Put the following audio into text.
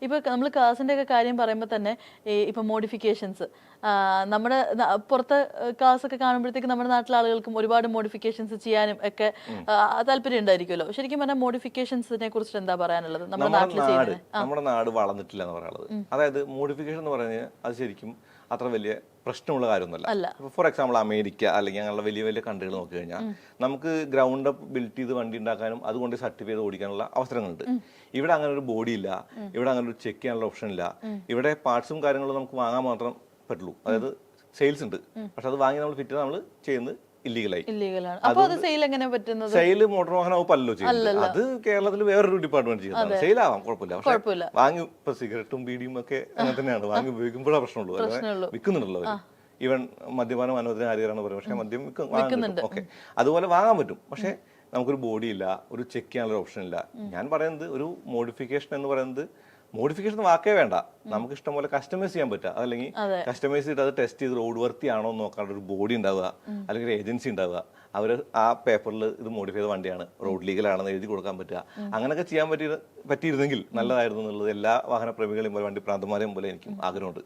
ഇപ്പൊ നമ്മൾ കാസിന്റെ ഒക്കെ കാര്യം പറയുമ്പോൾ തന്നെ ഇപ്പൊ മോഡിഫിക്കേഷൻസ് നമ്മുടെ പുറത്തെ കാസ് ഒക്കെ കാണുമ്പോഴത്തേക്ക് നമ്മുടെ നാട്ടിലെ ആളുകൾക്കും ഒരുപാട് മോഡിഫിക്കേഷൻസ് ചെയ്യാനും ഒക്കെ താല്പര്യം ഉണ്ടായിരിക്കുമല്ലോ. ശരിക്കും പറഞ്ഞാൽ മോഡിഫിക്കേഷൻസിനെ കുറിച്ചിട്ട് എന്താ പറയാനുള്ളത്? നമ്മുടെ നാട് വളർന്നിട്ടില്ല എന്ന് പറയാനുള്ളത്. അതായത് മോഡിഫിക്കേഷൻ എന്ന് പറഞ്ഞാൽ അത് ശരിക്കും അത്ര വലിയ പ്രശ്നമുള്ള കാര്യമൊന്നുമല്ല. ഫോർ എക്സാമ്പിൾ അമേരിക്ക അല്ലെങ്കിൽ അങ്ങനെയുള്ള വലിയ വലിയ കൺട്രികൾ നോക്കി കഴിഞ്ഞാൽ നമുക്ക് ഗ്രൗണ്ട് അപ്പ് ബിൽഡ് ചെയ്ത് വണ്ടി ഉണ്ടാക്കാനും അതുകൊണ്ട് സർട്ടിഫൈ ചെയ്ത് ഓടിക്കാനുള്ള അവസരങ്ങളുണ്ട്. ഇവിടെ അങ്ങനെ ഒരു ബോഡി ഇല്ല, ഇവിടെ അങ്ങനെ ഒരു ചെക്ക് ചെയ്യാനുള്ള ഓപ്ഷൻ ഇല്ല. ഇവിടെ പാർട്സും കാര്യങ്ങളും നമുക്ക് വാങ്ങാൻ മാത്രം പറ്റുള്ളൂ. അതായത് സെയിൽസ് ഉണ്ട്, പക്ഷെ അത് വാങ്ങി നമ്മൾ ഫിറ്റ് നമ്മൾ ചെയ്യുന്നത് ഇല്ലീഗലാണ്. സെയിൽ മോട്ടോർ വാഹന വകുപ്പല്ലോ ചെയ്യുന്നത്. അത് കേരളത്തിൽ വേറൊരു ഡിപ്പാർട്ട്മെന്റ് ചെയ്യുന്നത്. സെയിൽ ആവാം, കുഴപ്പമില്ല. പക്ഷെ വാങ്ങി ഇപ്പൊ സിഗരറ്റും ബീഡിയും ഒക്കെ അങ്ങനെ തന്നെയാണ്. വാങ്ങി ഉപയോഗിക്കുമ്പോഴാണ് പ്രശ്നമുള്ളൂ. വിൽക്കുന്നുണ്ടല്ലോ അവര്. ഈവൻ മദ്യപാനം അനുവദനാധികാരാണ് പറയുന്നത്, പക്ഷെ മദ്യം വാങ്ങുന്നുണ്ട്. ഓക്കെ, അതുപോലെ വാങ്ങാൻ പറ്റും. പക്ഷെ നമുക്കൊരു ബോഡി ഇല്ല, ഒരു ചെക്ക് ചെയ്യാനുള്ള ഓപ്ഷൻ ഇല്ല. ഞാൻ പറയുന്നത് ഒരു മോഡിഫിക്കേഷൻ എന്ന് പറയുന്നത്, മോഡിഫിക്കേഷൻ വാക്കേ വേണ്ട, നമുക്ക് ഇഷ്ടം പോലെ കസ്റ്റമൈസ് ചെയ്യാൻ പറ്റുക. അതല്ലെങ്കിൽ കസ്റ്റമൈസ് ചെയ്തിട്ട് അത് ടെസ്റ്റ് ചെയ്ത് റോഡ് വർത്തി ആണോ എന്ന് നോക്കാനുള്ള ഒരു ബോഡി ഉണ്ടാവുക, അല്ലെങ്കിൽ ഒരു ഏജൻസി ഉണ്ടാവുക. അവർ ആ പേപ്പറിൽ ഇത് മോഡിഫൈ ചെയ്ത വണ്ടിയാണ്, റോഡ് ലീഗലാണെന്ന് എഴുതി കൊടുക്കാൻ പറ്റുക. അങ്ങനെയൊക്കെ ചെയ്യാൻ പറ്റിയിരുന്നെങ്കിൽ നല്ലതായിരുന്നു എന്നുള്ളത് എല്ലാ വാഹന പ്രേമികളെയും പോലെ വണ്ടി പ്രാന്തന്മാരെയും പോലെ എനിക്കും ആഗ്രഹമുണ്ട്.